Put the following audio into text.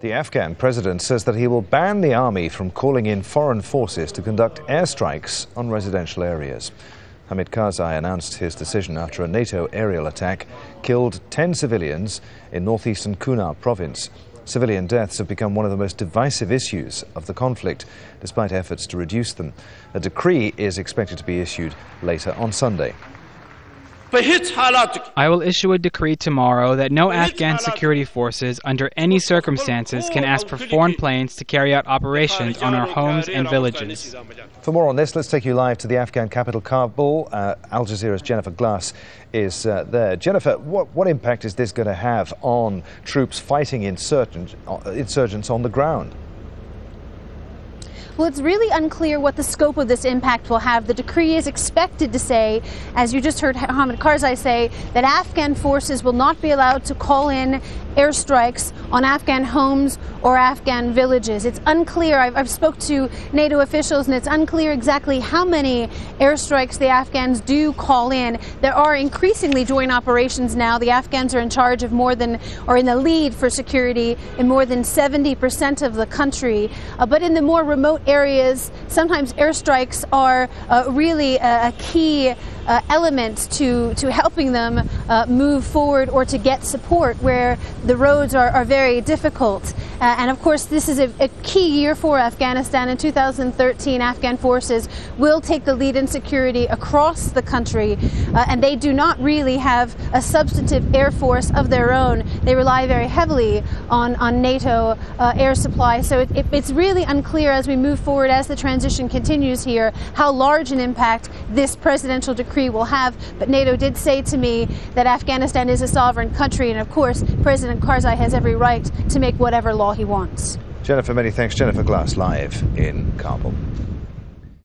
The Afghan president says that he will ban the army from calling in foreign forces to conduct airstrikes on residential areas. Hamid Karzai announced his decision after a NATO aerial attack killed 10 civilians in northeastern Kunar province. Civilian deaths have become one of the most divisive issues of the conflict, despite efforts to reduce them. A decree is expected to be issued later on Sunday. I will issue a decree tomorrow that no Afghan security forces under any circumstances can ask for foreign planes to carry out operations on our homes and villages. For more on this, let's take you live to the Afghan capital, Kabul. Al Jazeera's Jennifer Glasse is there. Jennifer, what impact is this going to have on troops fighting insurgents on the ground? Well, it's really unclear what the scope of this impact will have. The decree is expected to say, as you just heard Hamid Karzai say, that Afghan forces will not be allowed to call in airstrikes on Afghan homes or Afghan villages. It's unclear. I've spoke to NATO officials, and it's unclear exactly how many airstrikes the Afghans do call in. There are increasingly joint operations now. The Afghans are in charge of more than, or in the lead for security in more than 70% of the country. But in the more remote areas, sometimes airstrikes are really a key element to helping them move forward or to get support where the roads are very difficult. And of course, this is a key year for Afghanistan. In 2013, Afghan forces will take the lead in security across the country, and they do not really have a substantive air force of their own. They rely very heavily on NATO air supply. So it's really unclear as we move forward, as the transition continues here, how large an impact this presidential decree will have. But NATO did say to me that Afghanistan is a sovereign country, and of course President Karzai has every right to make whatever law he wants. Jennifer, many thanks. Jennifer Glasse live in Kabul.